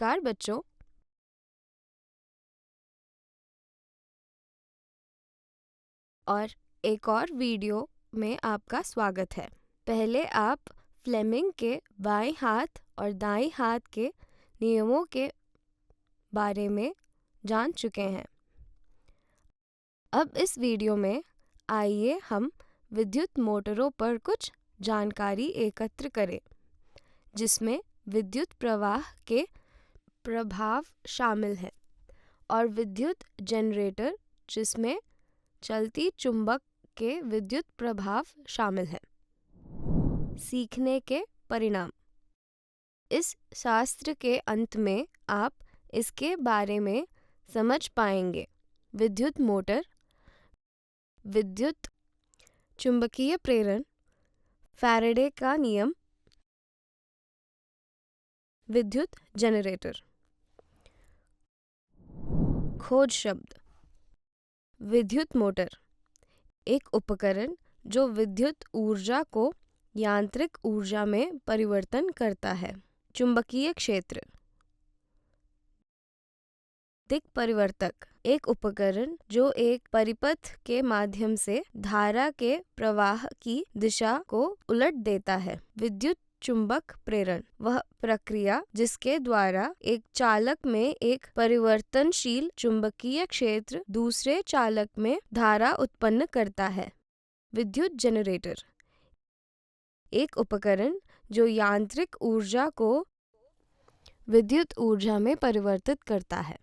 नमस्कार बच्चों। और एक और वीडियो में आपका स्वागत है। पहले आप फ्लेमिंग के बाएं हाथ और दाएं हाथ के नियमों के बारे में जान चुके हैं। अब इस वीडियो में आइए हम विद्युत मोटरों पर कुछ जानकारी एकत्र करें, जिसमें विद्युत प्रवाह के प्रभाव शामिल हैं और विद्युत जनरेटर जिसमें चलती चुंबक के विद्युत प्रभाव शामिल हैं। सीखने के परिणाम। इस शास्त्र के अंत में आप इसके बारे में समझ पाएंगे। विद्युत मोटर, विद्युत चुंबकीय प्रेरण, फैराडे का नियम, विद्युत जनरेटर। खोज शब्द। विद्युत मोटर एक उपकरण जो विद्युत ऊर्जा को यांत्रिक ऊर्जा में परिवर्तन करता है। चुंबकीय क्षेत्र दिक् परिवर्तक एक उपकरण जो एक परिपथ के माध्यम से धारा के प्रवाह की दिशा को उलट देता है। विद्युत चुंबक प्रेरण वह प्रक्रिया जिसके द्वारा एक चालक में एक परिवर्तनशील चुंबकीय क्षेत्र दूसरे चालक में धारा उत्पन्न करता है। विद्युत जनरेटर एक उपकरण जो यांत्रिक ऊर्जा को विद्युत ऊर्जा में परिवर्तित करता है।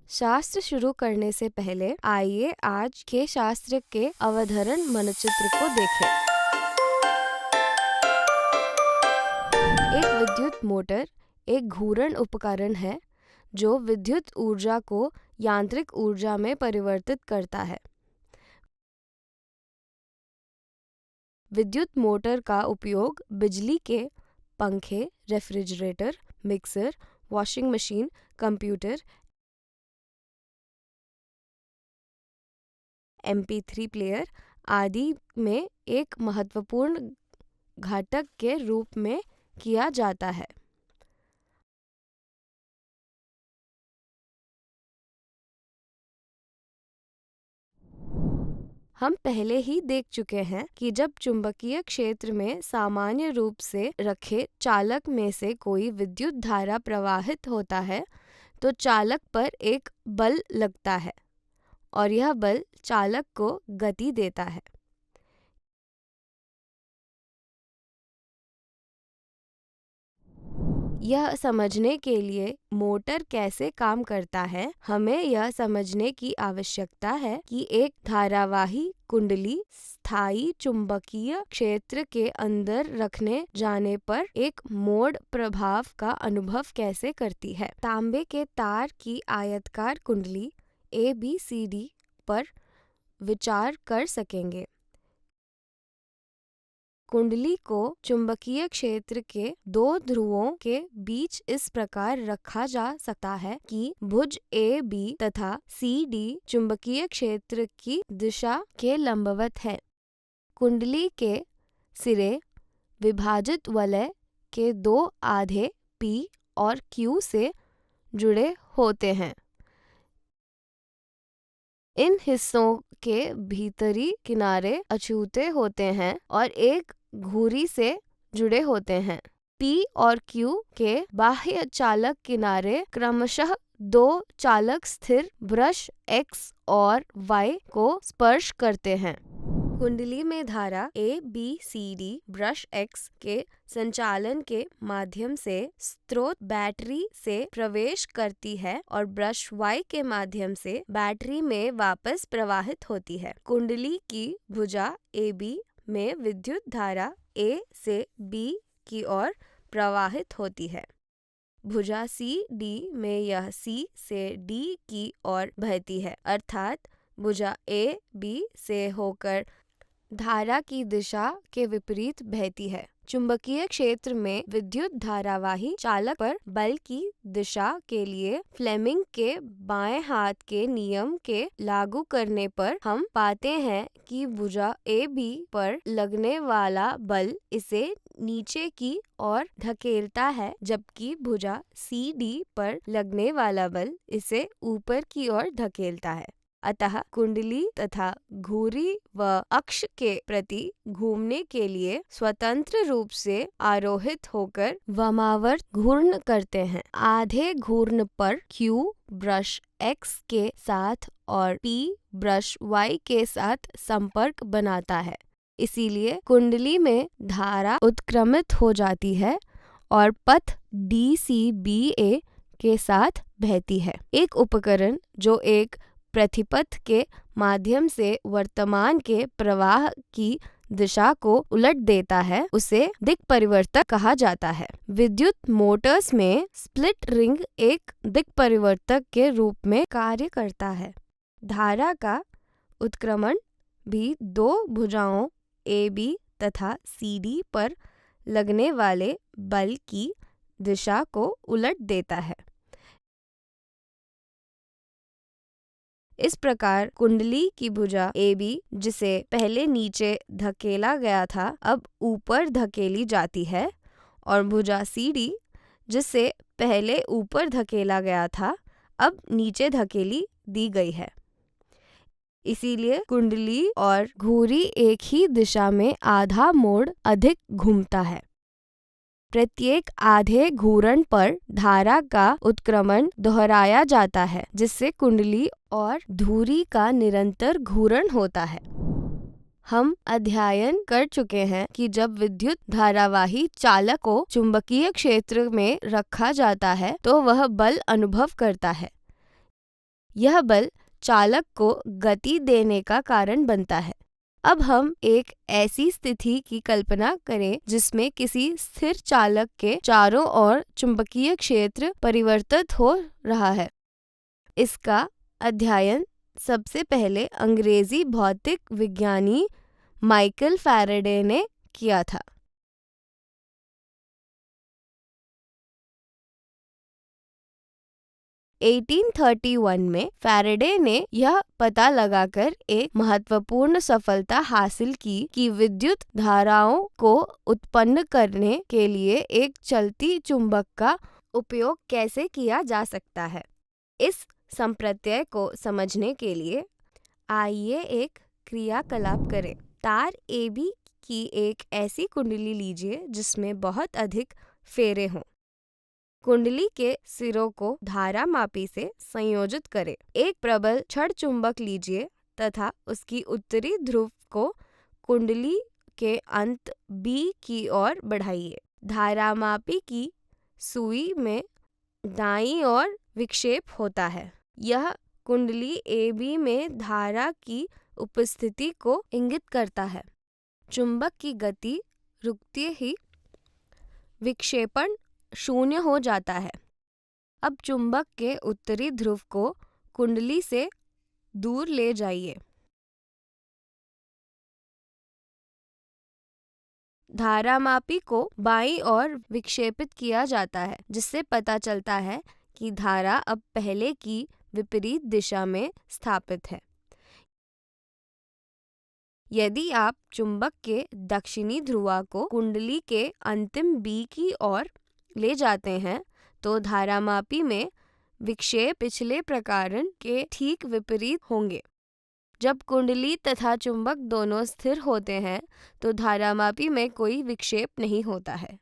शास्त्र शुरू करने से पहले आइए आज के शास्त्र के अवधारण मानचित्र को देखें। एक विद्युत मोटर एक घूर्णन उपकरण है जो विद्युत ऊर्जा को यांत्रिक ऊर्जा में परिवर्तित करता है। विद्युत मोटर का उपयोग बिजली के पंखे, refrigerator, mixer, washing machine, computer, MP3 player आदि में एक महत्वपूर्ण घटक के रूप में किया जाता है। हम पहले ही देख चुके हैं कि जब चुंबकीय क्षेत्र में सामान्य रूप से रखे चालक में से कोई विद्युत धारा प्रवाहित होता है तो चालक पर एक बल लगता है और यह बल चालक को गति देता है। यह समझने के लिए मोटर कैसे काम करता है, हमें यह समझने की आवश्यकता है कि एक धारावाही कुंडली स्थायी चुंबकीय क्षेत्र के अंदर रखने जाने पर एक मोड़ प्रभाव का अनुभव कैसे करती है। तांबे के तार की आयताकार कुंडली ABCD पर विचार कर सकेंगे। कुंडली को चुंबकीय क्षेत्र के दो ध्रुवों के बीच इस प्रकार रखा जा सकता है कि भुज AB तथा CD चुंबकीय क्षेत्र की दिशा के लंबवत है। कुंडली के सिरे विभाजित वलय के दो आधे P और Q से जुड़े होते हैं। इन हिस्सों के भीतरी किनारे अछूते होते हैं और एक घुरी से जुड़े होते हैं। P और Q के बाह्य चालक किनारे क्रमशः दो चालक स्थिर ब्रश X और Y को स्पर्श करते हैं। कुंडली में धारा ABCD ब्रश X के संचालन के माध्यम से स्रोत बैटरी से प्रवेश करती है और ब्रश Y के माध्यम से बैटरी में वापस प्रवाहित होती है। कुंडली की भुजा AB में विद्युत धारा A से B की ओर प्रवाहित होती है। भुजा CD में यह C से D की ओर बहती है, अर्थात भुजा AB से होकर धारा की दिशा के विपरीत बहती है। चुंबकीय क्षेत्र में विद्युत धारावाही चालक पर बल की दिशा के लिए फ्लेमिंग के बाएं हाथ के नियम के लागू करने पर हम पाते हैं कि भुजा AB पर लगने वाला बल इसे नीचे की ओर धकेलता है, जबकि भुजा CD पर लगने वाला बल इसे ऊपर की ओर धकेलता है। अतः कुंडली तथा घुरी व अक्ष के प्रति घूमने के लिए स्वतंत्र रूप से आरोहित होकर वामावर्त घूर्ण करते हैं। आधे घूर्ण पर Q ब्रश X के साथ और P ब्रश Y के साथ संपर्क बनाता है। इसीलिए कुंडली में धारा उत्क्रमित हो जाती है और पथ DCBA के साथ बहती है। एक उपकरण जो एक प्रतिपथ के माध्यम से वर्तमान के प्रवाह की दिशा को उलट देता है उसे दिक् परिवर्तक कहा जाता है। विद्युत मोटर्स में स्प्लिट रिंग एक दिक् परिवर्तक के रूप में कार्य करता है। धारा का उत्क्रमण भी दो भुजाओं AB तथा CD पर लगने वाले बल की दिशा को उलट देता है। इस प्रकार कुंडली की भुजा AB जिसे पहले नीचे धकेला गया था अब ऊपर धकेली जाती है और भुजा CD जिसे पहले ऊपर धकेला गया था अब नीचे धकेली दी गई है। इसीलिए कुंडली और घुरी एक ही दिशा में आधा मोड़ अधिक घूमता है। प्रत्येक आधे घूर्ण पर धारा का उत्क्रमण दोहराया जाता है, जिससे कुंडली और धुरी का निरंतर घूर्ण होता है। हम अध्ययन कर चुके हैं कि जब विद्युत धारावाही चालक को चुंबकीय क्षेत्र में रखा जाता है तो वह बल अनुभव करता है। यह बल चालक को गति देने का कारण बनता है। अब हम एक ऐसी स्थिति की कल्पना करें जिसमें किसी स्थिर चालक के चारों ओर चुंबकीय क्षेत्र परिवर्तित हो रहा है। इसका अध्ययन सबसे पहले अंग्रेजी भौतिक विज्ञानी माइकल फैराडे ने किया था। 1831 में फैराडे ने यह पता लगाकर एक महत्वपूर्ण सफलता हासिल की कि विद्युत धाराओं को उत्पन्न करने के लिए एक चलती चुंबक का उपयोग कैसे किया जा सकता है। इस संप्रत्यय को समझने के लिए आइए एक क्रियाकलाप करें। तार AB की एक ऐसी कुंडली लीजिए जिसमें बहुत अधिक फेरे हों। कुंडली के सिरों को धारा मापी से संयोजित करें। एक प्रबल छड़ चुंबक लीजिए तथा उसकी उत्तरी ध्रुव को कुंडली के अंत B की ओर बढ़ाइए। धारामापी की सुई में दाईं ओर विक्षेप होता है। यह कुंडली AB में धारा की उपस्थिति को इंगित करता है। चुंबक की गति रुकते ही विक्षेपण शून्य हो जाता है। अब चुंबक के उत्तरी ध्रुव को कुंडली से दूर ले जाइए। धारामापी को बाईं ओर विक्षेपित किया जाता है, जिससे पता चलता है कि धारा अब पहले की विपरीत दिशा में स्थापित है। यदि आप चुंबक के दक्षिणी ध्रुवा को कुंडली के अंतिम B की ओर ले जाते हैं तो धारामापी में विक्षेप पिछले प्रकरण के ठीक विपरीत होंगे। जब कुंडली तथा चुंबक दोनों स्थिर होते हैं तो धारामापी में कोई विक्षेप नहीं होता है।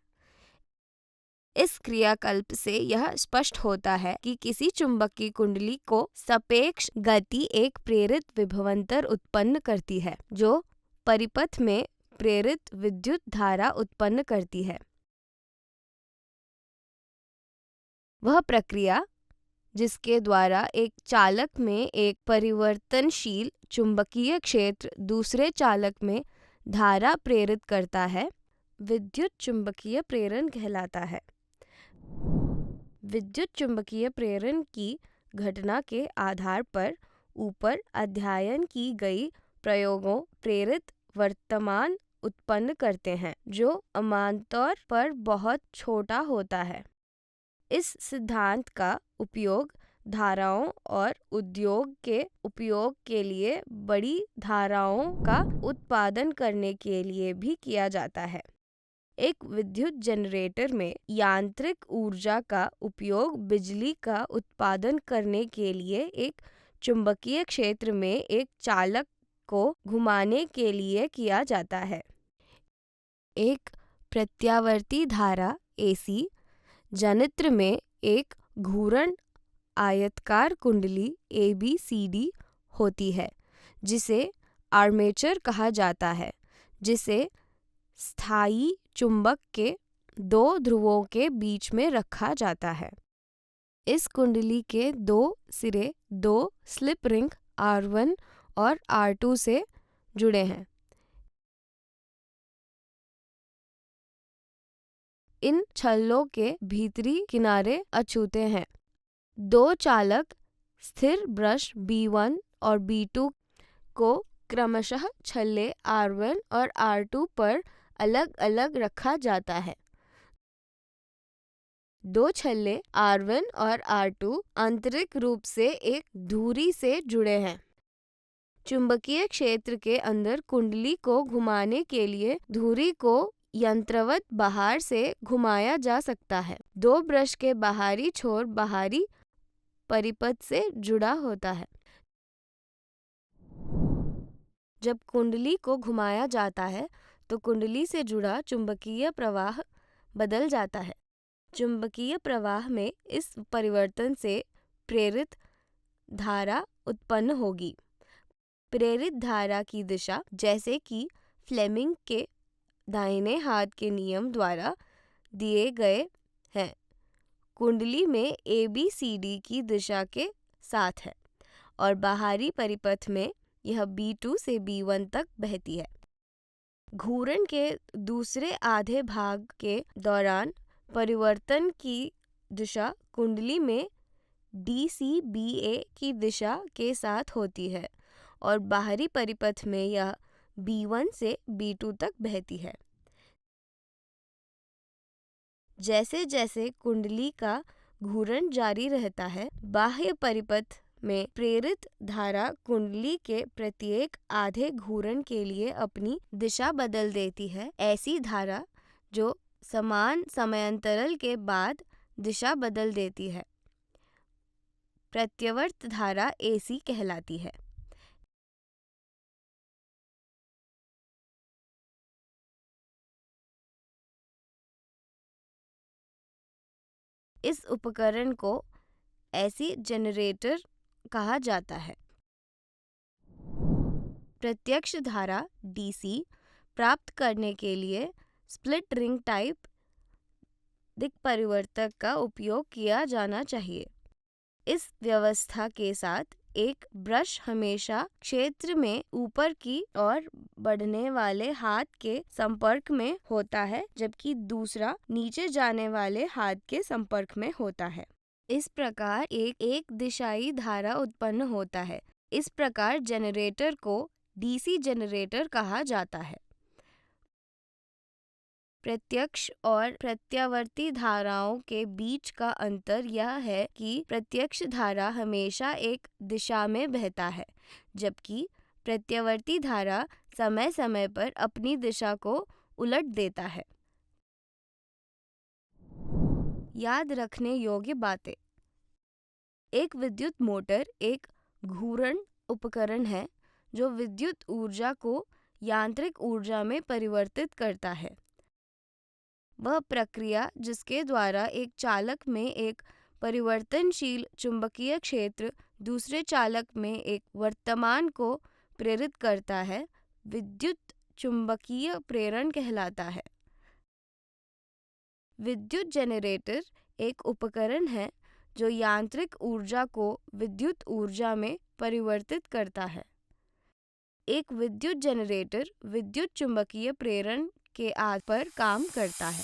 इस क्रियाकल्प से यह स्पष्ट होता है कि किसी चुंबक की कुंडली को सापेक्ष गति एक प्रेरित विभवांतर उत्पन्न करती है, जो परिपथ में प्रेरित विद्युत धारा उत्पन्न करती है। वह प्रक्रिया जिसके द्वारा एक चालक में एक परिवर्तनशील चुंबकीय क्षेत्र दूसरे चालक में धारा प्रेरित करता है, विद्युत चुंबकीय प्रेरण कहलाता है। विद्युत चुंबकीय प्रेरण की घटना के आधार पर ऊपर अध्ययन की गई प्रयोगों प्रेरित वर्तमान उत्पन्न करते हैं जो आमतौर पर बहुत छोटा होता है। इस सिद्धांत का उपयोग धाराओं और उद्योग के उपयोग के लिए बड़ी धाराओं का उत्पादन करने के लिए भी किया जाता है। एक विद्युत जनरेटर में यांत्रिक ऊर्जा का उपयोग बिजली का उत्पादन करने के लिए एक चुंबकीय क्षेत्र में एक चालक को घुमाने के लिए किया जाता है। एक प्रत्यावर्ती धारा AC जनित्र में एक घूर्ण आयताकार कुंडली ABCD होती है जिसे आर्मेचर कहा जाता है, जिसे स्थायी चुंबक के दो ध्रुवों के बीच में रखा जाता है। इस कुंडली के दो सिरे दो स्लिप रिंग R1 और R2 से जुड़े हैं। इन छल्लों के भीतरी किनारे अछूते हैं। दो चालक स्थिर ब्रश B1 और B2 को क्रमशः छल्ले R1 और R2 पर अलग अलग रखा जाता है। दो छल्ले R1 और R2 आंतरिक रूप से एक धुरी से जुड़े हैं। चुंबकीय क्षेत्र के अंदर कुंडली को घुमाने के लिए धुरी को यंत्रवत बाहर से घुमाया जा सकता है। दो ब्रश के बाहरी छोर बाहरी परिपथ से जुड़ा होता है। जब कुंडली को घुमाया जाता है तो कुंडली से जुड़ा चुंबकीय प्रवाह बदल जाता है। चुंबकीय प्रवाह में इस परिवर्तन से प्रेरित धारा उत्पन्न होगी। प्रेरित धारा की दिशा, जैसे कि फ्लेमिंग के दाहिने हाथ के नियम द्वारा दिए गए हैं, कुंडली में ABCD की दिशा के साथ है और बाहरी परिपथ में यह B2 से B1 तक बहती है। घूर्ण के दूसरे आधे भाग के दौरान परिवर्तन की दिशा कुंडली में DCBA की दिशा के साथ होती है और बाहरी परिपथ में यह B1 से B2 तक बहती है। जैसे जैसे कुंडली का घूर्ण जारी रहता है, बाह्य परिपथ में प्रेरित धारा कुंडली के प्रत्येक आधे घूर्ण के लिए अपनी दिशा बदल देती है। ऐसी धारा जो समान समयांतराल के बाद दिशा बदल देती है, प्रत्यावर्त धारा AC कहलाती है। इस उपकरण को AC जनरेटर कहा जाता है। प्रत्यक्ष धारा DC प्राप्त करने के लिए स्प्लिट रिंग टाइप दिक् परिवर्तक का उपयोग किया जाना चाहिए। इस व्यवस्था के साथ एक ब्रश हमेशा क्षेत्र में ऊपर की ओर बढ़ने वाले हाथ के संपर्क में होता है, जबकि दूसरा नीचे जाने वाले हाथ के संपर्क में होता है। इस प्रकार एक दिशाई धारा उत्पन्न होता है। इस प्रकार जनरेटर को DC जनरेटर कहा जाता है। प्रत्यक्ष और प्रत्यावर्ती धाराओं के बीच का अंतर यह है कि प्रत्यक्ष धारा हमेशा एक दिशा में बहता है, जबकि प्रत्यावर्ती धारा समय समय पर अपनी दिशा को उलट देता है। याद रखने योग्य बातें। एक विद्युत मोटर एक घूर्ण उपकरण है जो विद्युत ऊर्जा को यांत्रिक ऊर्जा में परिवर्तित करता है। वह प्रक्रिया जिसके द्वारा एक चालक में एक परिवर्तनशील चुंबकीय क्षेत्र दूसरे चालक में एक वर्तमान को प्रेरित करता है, विद्युत चुंबकीय प्रेरण कहलाता है। विद्युत जनरेटर एक उपकरण है जो यांत्रिक ऊर्जा को विद्युत ऊर्जा में परिवर्तित करता है। एक विद्युत जनरेटर विद्युत चुंबकीय प्रेरण के आधार पर काम करता है।